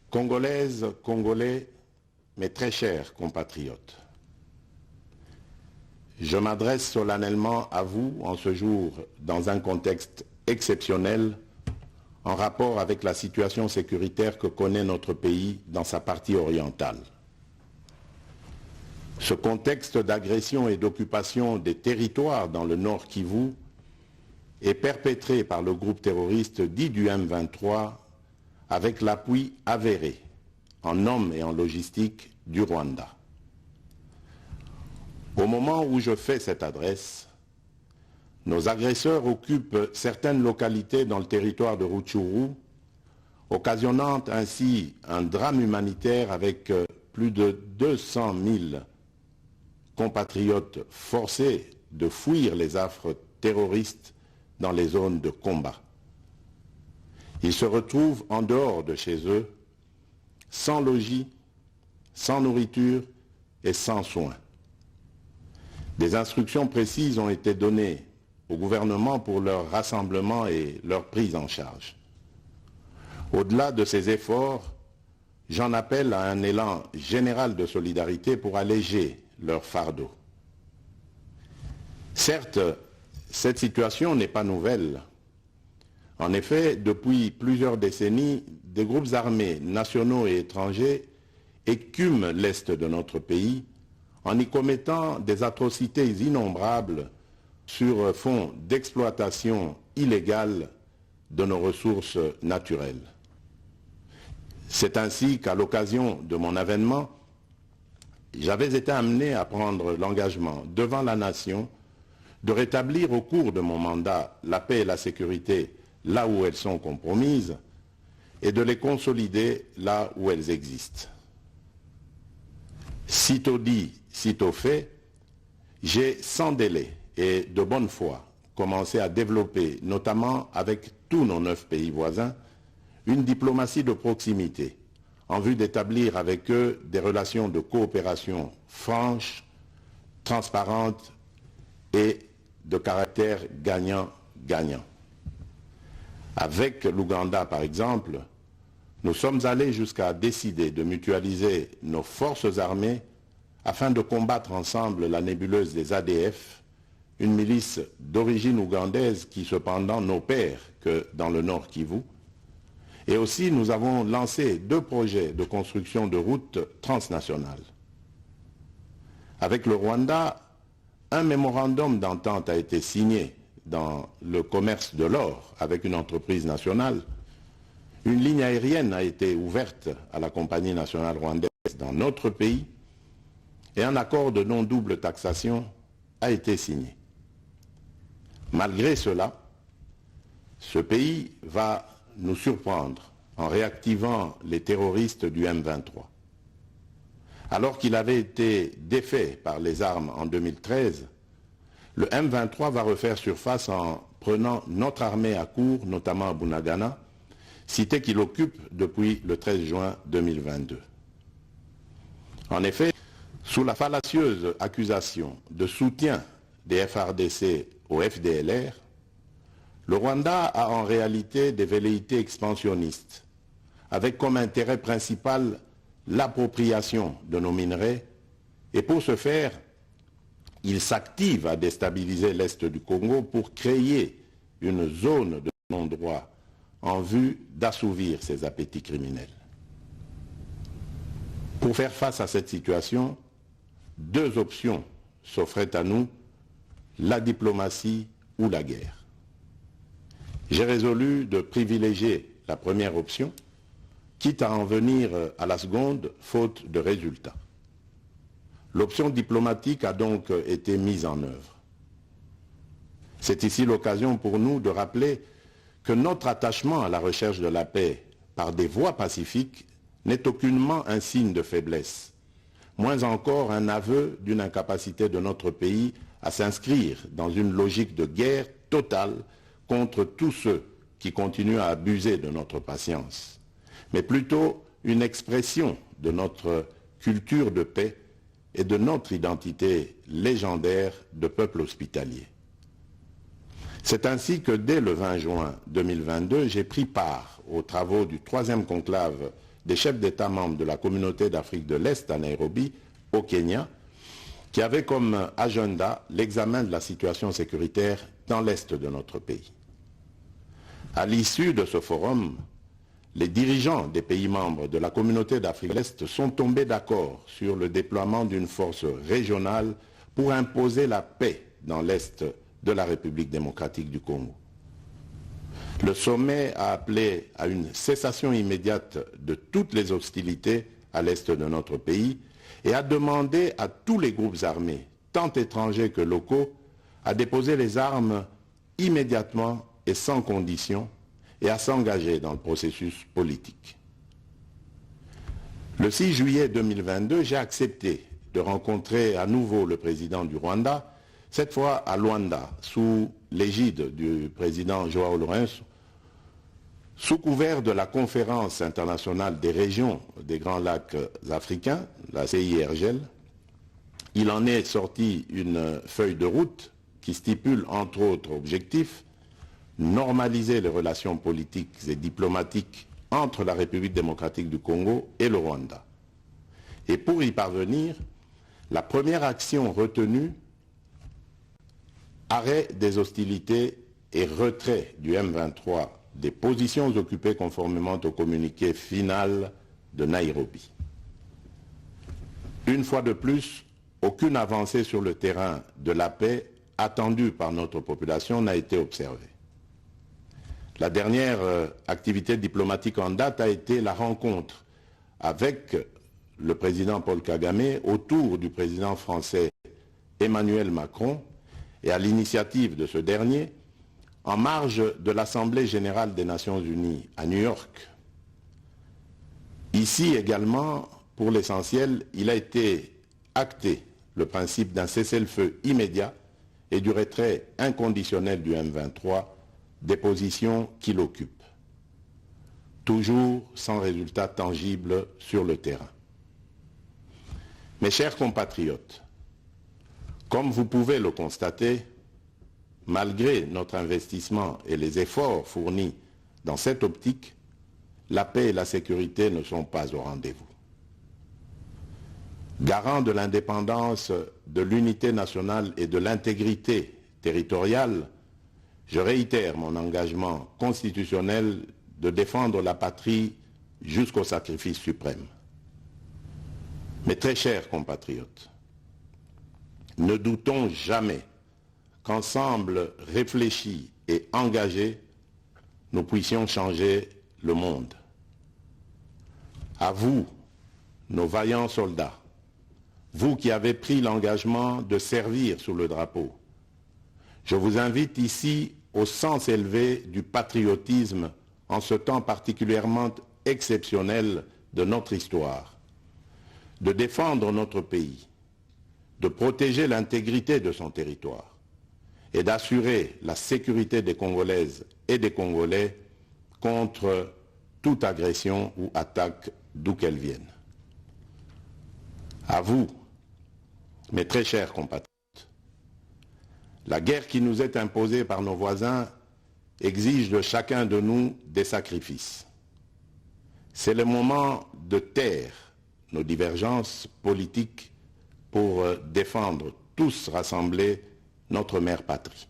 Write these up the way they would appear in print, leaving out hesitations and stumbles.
Congolaises, Congolais, mes très chers compatriotes, je m'adresse solennellement à vous en ce jour dans un contexte exceptionnel en rapport avec la situation sécuritaire que connaît notre pays dans sa partie orientale. Ce contexte d'agression et d'occupation des territoires dans le Nord Kivu est perpétré par le groupe terroriste dit du M23 avec l'appui avéré en hommes et en logistique du Rwanda. Au moment où je fais cette adresse, nos agresseurs occupent certaines localités dans le territoire de Rutshuru, occasionnant ainsi un drame humanitaire avec plus de 200 000 compatriotes forcés de fuir les affres terroristes dans les zones de combat. Ils se retrouvent en dehors de chez eux, sans logis, sans nourriture et sans soins. Des instructions précises ont été données au gouvernement pour leur rassemblement et leur prise en charge. Au-delà de ces efforts, j'en appelle à un élan général de solidarité pour alléger leur fardeau. Certes, cette situation n'est pas nouvelle. En effet, depuis plusieurs décennies, des groupes armés nationaux et étrangers écument l'est de notre pays en y commettant des atrocités innombrables sur fond d'exploitation illégale de nos ressources naturelles. C'est ainsi qu'à l'occasion de mon avènement, j'avais été amené à prendre l'engagement devant la nation de rétablir au cours de mon mandat la paix et la sécurité là où elles sont compromises et de les consolider là où elles existent. Sitôt dit, sitôt fait, j'ai sans délai et de bonne foi commencé à développer, notamment avec tous nos 9 pays voisins, une diplomatie de proximité en vue d'établir avec eux des relations de coopération franches, transparentes et de caractère gagnant-gagnant. Avec l'Ouganda, par exemple, nous sommes allés jusqu'à décider de mutualiser nos forces armées afin de combattre ensemble la nébuleuse des ADF, une milice d'origine ougandaise qui cependant n'opère que dans le Nord Kivu. Et aussi, nous avons lancé 2 projets de construction de routes transnationales. Avec le Rwanda, un mémorandum d'entente a été signé dans le commerce de l'or avec une entreprise nationale. Une ligne aérienne a été ouverte à la compagnie nationale rwandaise dans notre pays et un accord de non-double taxation a été signé. Malgré cela, ce pays va nous surprendre en réactivant les terroristes du M23. Alors qu'il avait été défait par les armes en 2013, le M23 va refaire surface en prenant notre armée à court, notamment à Bunagana, cité qu'il occupe depuis le 13 juin 2022. En effet, sous la fallacieuse accusation de soutien des FARDC au FDLR, le Rwanda a en réalité des velléités expansionnistes, avec comme intérêt principal l'appropriation de nos minerais, et pour ce faire, il s'active à déstabiliser l'Est du Congo pour créer une zone de non-droit en vue d'assouvir ses appétits criminels. Pour faire face à cette situation, 2 options s'offraient à nous, la diplomatie ou la guerre. J'ai résolu de privilégier la première option, quitte à en venir à la seconde, faute de résultats. L'option diplomatique a donc été mise en œuvre. C'est ici l'occasion pour nous de rappeler que notre attachement à la recherche de la paix par des voies pacifiques n'est aucunement un signe de faiblesse, moins encore un aveu d'une incapacité de notre pays à s'inscrire dans une logique de guerre totale contre tous ceux qui continuent à abuser de notre patience, mais plutôt une expression de notre culture de paix et de notre identité légendaire de peuple hospitalier. C'est ainsi que dès le 20 juin 2022, j'ai pris part aux travaux du 3e conclave des chefs d'État membres de la communauté d'Afrique de l'Est à Nairobi, au Kenya, qui avait comme agenda l'examen de la situation sécuritaire dans l'Est de notre pays. À l'issue de ce forum, les dirigeants des pays membres de la communauté d'Afrique de l'Est sont tombés d'accord sur le déploiement d'une force régionale pour imposer la paix dans l'Est de la République démocratique du Congo. Le sommet a appelé à une cessation immédiate de toutes les hostilités à l'Est de notre pays et a demandé à tous les groupes armés, tant étrangers que locaux, à déposer les armes immédiatement et sans condition et à s'engager dans le processus politique. Le 6 juillet 2022, j'ai accepté de rencontrer à nouveau le président du Rwanda, cette fois à Luanda, sous l'égide du président João Lourenço, sous couvert de la Conférence internationale des régions des Grands Lacs africains, la CIRGL. Il en est sorti une feuille de route qui stipule entre autres objectifs normaliser les relations politiques et diplomatiques entre la République démocratique du Congo et le Rwanda. Et pour y parvenir, la première action retenue, arrêt des hostilités et retrait du M23 des positions occupées conformément au communiqué final de Nairobi. Une fois de plus, aucune avancée sur le terrain de la paix attendue par notre population n'a été observée. La dernière activité diplomatique en date a été la rencontre avec le président Paul Kagame autour du président français Emmanuel Macron et à l'initiative de ce dernier en marge de l'Assemblée générale des Nations unies à New York. Ici également, pour l'essentiel, il a été acté le principe d'un cessez-le-feu immédiat et du retrait inconditionnel du M23 des positions qu'il occupe, toujours sans résultat tangible sur le terrain. Mes chers compatriotes, comme vous pouvez le constater, malgré notre investissement et les efforts fournis dans cette optique, la paix et la sécurité ne sont pas au rendez-vous. Garant de l'indépendance, de l'unité nationale et de l'intégrité territoriale, je réitère mon engagement constitutionnel de défendre la patrie jusqu'au sacrifice suprême. Mes très chers compatriotes, ne doutons jamais qu'ensemble réfléchis et engagés, nous puissions changer le monde. À vous, nos vaillants soldats, vous qui avez pris l'engagement de servir sous le drapeau, je vous invite ici au sens élevé du patriotisme en ce temps particulièrement exceptionnel de notre histoire, de défendre notre pays, de protéger l'intégrité de son territoire et d'assurer la sécurité des Congolaises et des Congolais contre toute agression ou attaque d'où qu'elle vienne. À vous, mes très chers compatriotes, la guerre qui nous est imposée par nos voisins exige de chacun de nous des sacrifices. C'est le moment de taire nos divergences politiques pour défendre tous rassemblés notre mère patrie.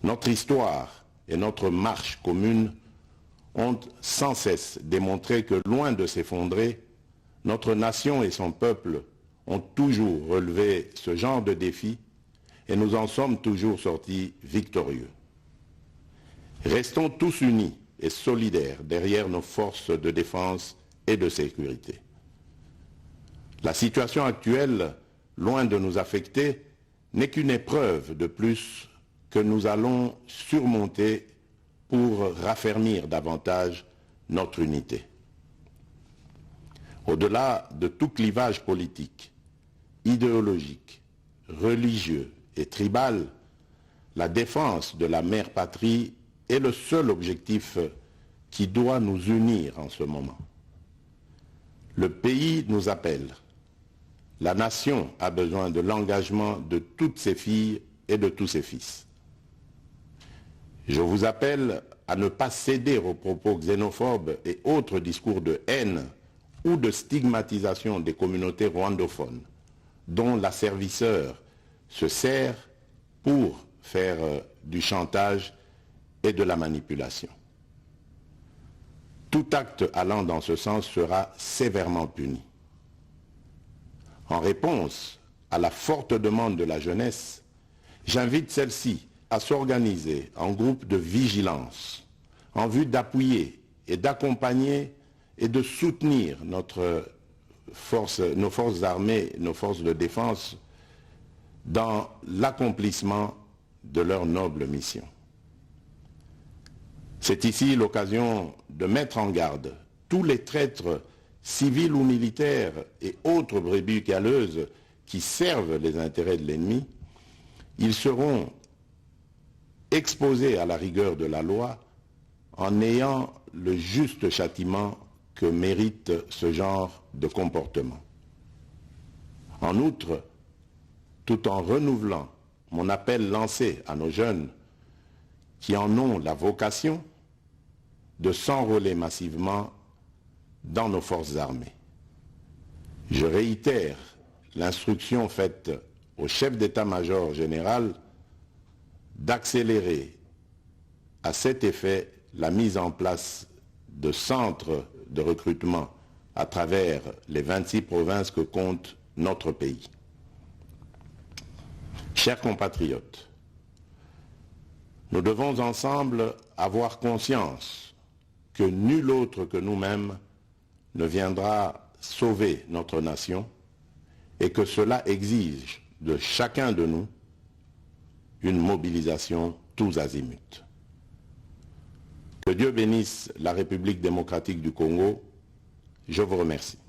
Notre histoire et notre marche commune ont sans cesse démontré que, loin de s'effondrer, notre nation et son peuple ont toujours relevé ce genre de défi et nous en sommes toujours sortis victorieux. Restons tous unis et solidaires derrière nos forces de défense et de sécurité. La situation actuelle, loin de nous affecter, n'est qu'une épreuve de plus que nous allons surmonter pour raffermir davantage notre unité. Au-delà de tout clivage politique, idéologique, religieux et tribal, la défense de la mère patrie est le seul objectif qui doit nous unir en ce moment. Le pays nous appelle. La nation a besoin de l'engagement de toutes ses filles et de tous ses fils. Je vous appelle à ne pas céder aux propos xénophobes et autres discours de haine ou de stigmatisation des communautés rwandophones, dont l'asservisseur se sert pour faire du chantage et de la manipulation. Tout acte allant dans ce sens sera sévèrement puni. En réponse à la forte demande de la jeunesse, j'invite celle-ci à s'organiser en groupe de vigilance en vue d'appuyer et d'accompagner et de soutenir nos forces armées, nos forces de défense dans l'accomplissement de leur noble mission. C'est ici l'occasion de mettre en garde tous les traîtres civils ou militaires et autres brebis galeuses qui servent les intérêts de l'ennemi. Ils seront exposés à la rigueur de la loi en ayant le juste châtiment que mérite ce genre de comportement. En outre, tout en renouvelant mon appel lancé à nos jeunes qui en ont la vocation de s'enrôler massivement dans nos forces armées. Je réitère l'instruction faite au chef d'état-major général d'accélérer à cet effet la mise en place de centres de recrutement à travers les 26 provinces que compte notre pays. Chers compatriotes, nous devons ensemble avoir conscience que nul autre que nous-mêmes ne viendra sauver notre nation et que cela exige de chacun de nous une mobilisation tous azimuts. Que Dieu bénisse la République démocratique du Congo. Je vous remercie.